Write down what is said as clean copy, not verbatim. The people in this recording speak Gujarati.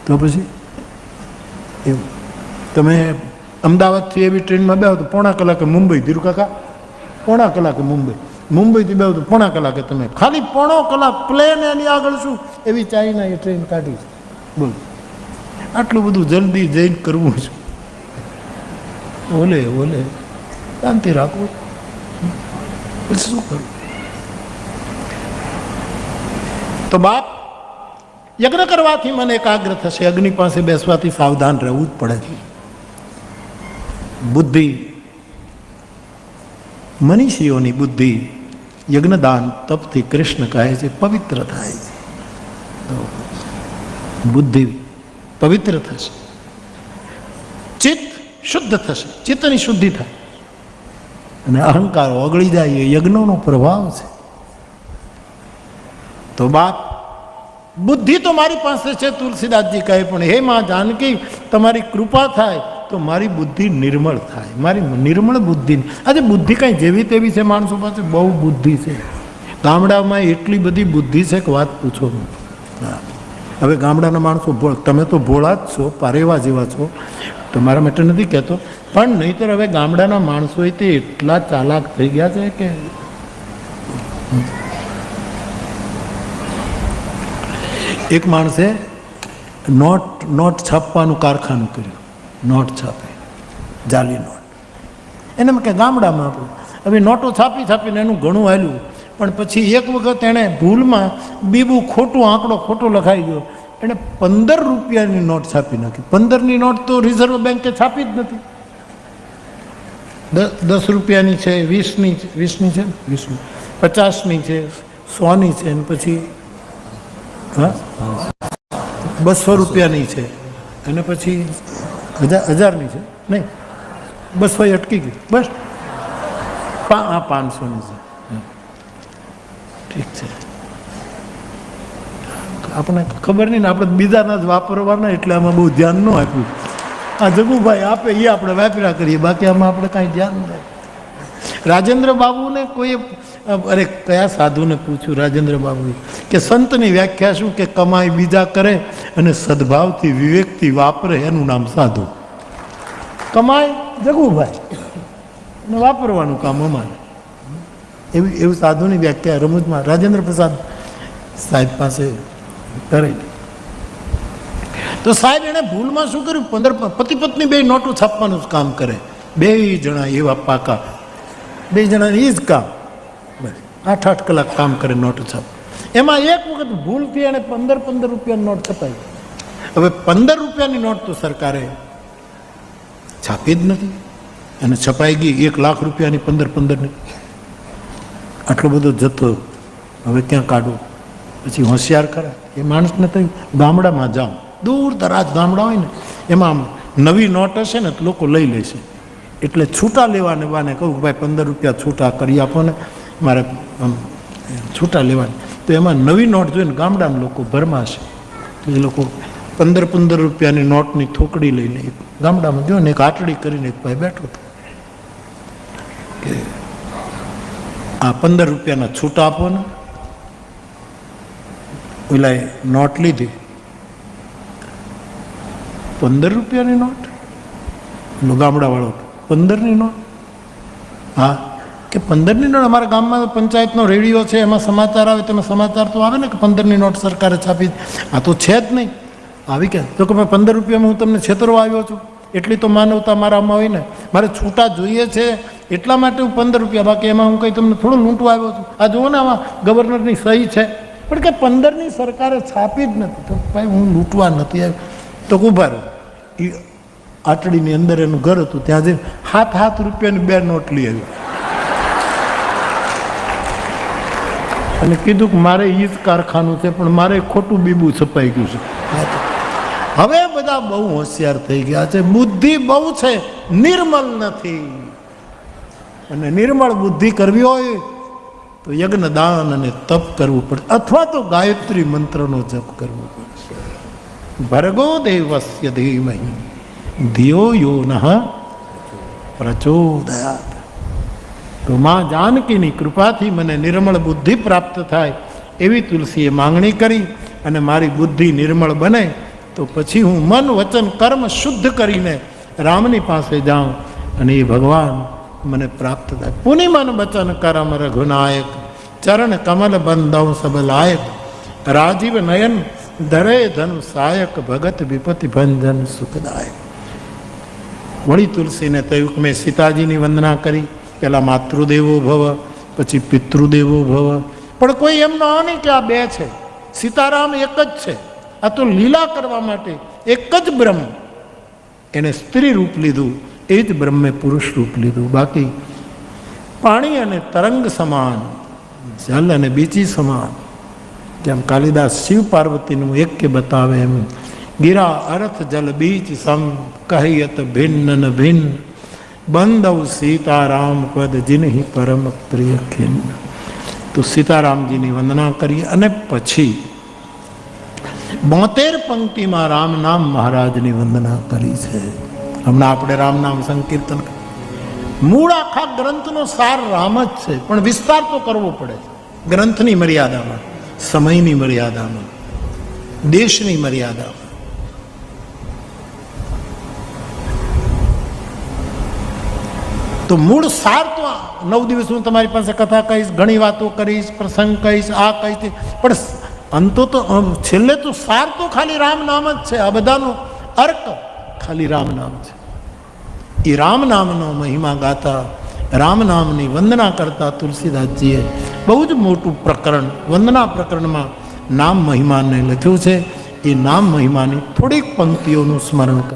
તો પછી એવું તમે અમદાવાદથી એવી ટ્રેનમાં બેહો તો પોણા કલાકે મુંબઈ, ધીરુ કાકા પોણા કલાકે મુંબઈથી બેહો તો પોણા કલાકે તમે ખાલી પોણો કલાક પ્લેન એની આગળ શું એવી ચાઇના એ ટ્રેન કાઢી છે. બોલો આટલું બધું જલ્દી જઈને કરવું છે. ઓલે શાંતિ રાખવું પછી શું કરવું. તો બાપ યજ્ઞ કરવાથી મને એકાગ્ર થશે, અગ્નિ પાસે બેસવાથી સાવધાન રહેવું જ પડે. બુદ્ધિ, મનીષીઓની બુદ્ધિ યજ્ઞદાન તપથી કૃષ્ણ કહે છે પવિત્ર થાય છે. બુદ્ધિ પવિત્ર થશે, ચિત્ત શુદ્ધ થશે, ચિત્તની શુદ્ધિ થાય અને અહંકાર ઓગળી જાય. એ યજ્ઞનો પ્રભાવ છે. તો બાપ બુદ્ધિ તો મારી પાસે છે, તુલસીદાસજી કહે, પણ હે માં જાનકી તમારી કૃપા થાય તો મારી બુદ્ધિ નિર્મળ થાય. મારી નિર્મળ બુદ્ધિ. આજે બુદ્ધિ કાંઈ જેવી તેવી છે, માણસો પાસે બહુ બુદ્ધિ છે. ગામડામાં એટલી બધી બુદ્ધિ છે કે વાત પૂછો. હવે ગામડાના માણસો તમે તો ભોળા જ છો, પારેવા જેવા છો, તમારા માટે નથી કહેતો, પણ નહીંતર હવે ગામડાના માણસો તે એટલા ચાલાક થઈ ગયા છે કે એક માણસે નોટ છાપવાનું કારખાનું કર્યું. નોટ છાપે, જાલી નોટ. એને કે ગામડામાં આપણે હવે નોટો છાપીને એનું ઘણું હાલ્યું, પણ પછી એક વખત એણે ભૂલમાં બીબું ખોટું આંકડો ખોટો લખાઈ ગયો. એણે 15 રૂપિયાની નોટ છાપી નાખી. 15ની નોટ તો રિઝર્વ બેન્કે છાપી જ નથી. 10 રૂપિયાની છે, 20ની છે, 50ની છે, 100ની છે, અને પછી 200 રૂપિયાની છે, અને પછી 1000ની છે. નહીં, 200 અટકી ગઈ. બસ 500ની છે. ઠીક છે, આપણને ખબર નહીં ને, આપણે બીજાના જ વાપરવાના, એટલે આમાં બહુ ધ્યાન ન આપ્યું. આ જગુભાઈ આપે એ આપણે વાપર્યા કરીએ, બાકી આમાં આપણે કાંઈ ધ્યાન ન રાખીએ. રાજેન્દ્ર બાબુને કોઈ કયા સાધુને પૂછ્યું, રાજેન્દ્ર બાબુએ, કે સંતની વ્યાખ્યા શું? કે કમાઈ બીજા કરે અને સદભાવથી વિવેકથી વાપરે એનું નામ સાધુ. કમાય જગુભાઈ અને વાપરવાનું કામ અમારે. એવું સાધુની વ્યાખ્યા રમૂજમાં રાજેન્દ્ર પ્રસાદ સાહેબ પાસે કરેલી. તો સાહેબ એને ભૂલમાં શું કર્યું, 15 પતિ પત્ની 2 નોટો છાપવાનું જ કામ કરે. 2 જણા એવા પાકા, 2 જણા એ જ કામ, 8 કલાક કામ કરે નોટો છાપ. એમાં એક વખત ભૂલથી એને 15 રૂપિયાની નોટ છપાઈ. હવે 15 રૂપિયાની નોટ તો સરકારે છાપી જ નથી, અને છપાઈ ગઈ 1 લાખ રૂપિયાની 15ની. આટલો બધો જથ્થો હવે ક્યાં કાઢવું? પછી હોશિયાર કરે એ માણસને તો ગામડામાં જાઓ, દૂર દરાજ ગામડા હોય ને, એમાં નવી નોટ હશે ને તો લોકો લઈ લેશે. એટલે છૂટા લેવાને બાને કહું કે ભાઈ 15 રૂપિયા છૂટા કરી આપો ને, મારે છૂટા લેવાની. તો એમાં નવી નોટ જોઈને ગામડાના લોકો ભરમાશે. એ લોકો 15 રૂપિયાની નોટની થોકડી લઈને ગામડામાં જો ને એક આટડી કરીને એક ભાઈ બેઠો હતો કે આ 15 રૂપિયાના છૂટા આપો ને. ઓલા નોટ લીધી, 15 રૂપિયાની નોટ. ગામડા વાળો 15ની નોટ. હા, કે 15ની નોટ. અમારા ગામમાં પંચાયતનો રેડિયો છે, એમાં સમાચાર આવે, તમે સમાચાર તો આવે ને કે 15ની નોટ સરકારે છાપી. આ તો છે જ નહીં. આવી કે તો કે મેં 15 રૂપિયામાં હું તમને છેતરવા આવ્યો છું, એટલી તો માનવતા મારામાં હોય ને. મારે છૂટા જોઈએ છે એટલા માટે હું 15 રૂપિયા, બાકી એમાં હું કંઈ તમને થોડું લૂંટવા આવ્યો છું. આ જુઓ ને, આમાં ગવર્નરની સહી છે, પણ કે 15ની સરકારે છાપી જ નથી. તો ભાઈ હું લૂંટવા નથી આવ્યો. તો ઉભા રહ્યો. એ આટડીની અંદર એનું ઘર હતું, ત્યાં જઈને 7 રૂપિયાની 2 નોટ લઈ આવ્યો અને કીધું કે મારે એ જ કારખાનું છે, પણ મારે ખોટું બીબું છપાઈ ગયું છે. હવે બધા બહુ હોશિયાર થઈ ગયા છે, બુદ્ધિ બહુ છે, નિર્મલ નથી. અને નિર્મળ બુદ્ધિ કરવી હોય તો યજ્ઞ દાન અને તપ કરવું પડે, અથવા તો ગાયત્રી મંત્રનો જપ કરવો પડશે. ભર્ગો દેવસ્ય ધીમહિ ધિયો યો નઃ પ્રચોદયાત. તો માં જાનકીની કૃપાથી મને નિર્મળ બુદ્ધિ પ્રાપ્ત થાય એવી તુલસીએ માંગણી કરી, અને મારી બુદ્ધિ નિર્મળ બને તો પછી હું મન વચન કર્મ શુદ્ધ કરીને રામની પાસે જાઉં અને એ ભગવાન મને પ્રાપ્ત થાય. પુનિ મન વચન કરમ રઘુનાયક, ચરણ કમલ બંધવ સબ લાયક, રાજીવ નયન ધરે ધન સાયક, ભગત વિપતિ ભંજન સુખદાયક. વળી તુલસીને કહ્યું કે મેં સીતાજીની વંદના કરી, પેલા માતૃદેવો ભવ, પછી પિતૃદેવો ભવ. પણ કોઈ એમ ન નહીં કે આ બે છે, સીતારામ એક જ છે. આ તો લીલા કરવા માટે એક જ બ્રહ્મ, એને સ્ત્રી રૂપ લીધું, એ જ બ્રહ્મે પુરુષ રૂપ લીધું. બાકી પાણી અને તરંગ સમાન, જલ અને બીજી સમાન. જેમ કાલિદાસ શિવ પાર્વતીનું એક કે બતાવે એમ, ગિરા અર્થ જલ બીજ સમ કહિયત ભિન્ન ન ભિન્ન, બંધવ સીતારામ પદ જિન્હી પરમ પ્રિય ખિન્ન. તો સીતારામજીની વંદના કરીએ અને પછી 72 પંક્તિમાં રામ નામ મહારાજની વંદના કરી છે. હમણાં આપણે રામ નામ સંકીર્તન, મૂળ આખા ગ્રંથનો સાર રામ જ છે, પણ વિસ્તાર તો કરવો પડે ગ્રંથની મર્યાદામાં, સમયની મર્યાદામાં, દેશની મર્યાદામાં. તો મૂળ સાર તો 9 દિવસ હું તમારી પાસે કથા કહીશ, ઘણી વાતો કરીશ, પ્રસંગ કહીશ, આ કહીશ, પણ અંતો તો છેલ્લે તો સાર તો ખાલી રામ નામ જ છે. આ બધાનો અર્ક ખાલી રામ નામ છે. એ રામ નામનો મહિમા ગાતા, રામ નામની વંદના કરતા તુલસીદાસજીએ બહુ જ મોટું પ્રકરણ, વંદના પ્રકરણમાં નામ મહિમાને લખ્યું છે. એ નામ મહિમાની થોડીક પંક્તિઓનું સ્મરણ કર.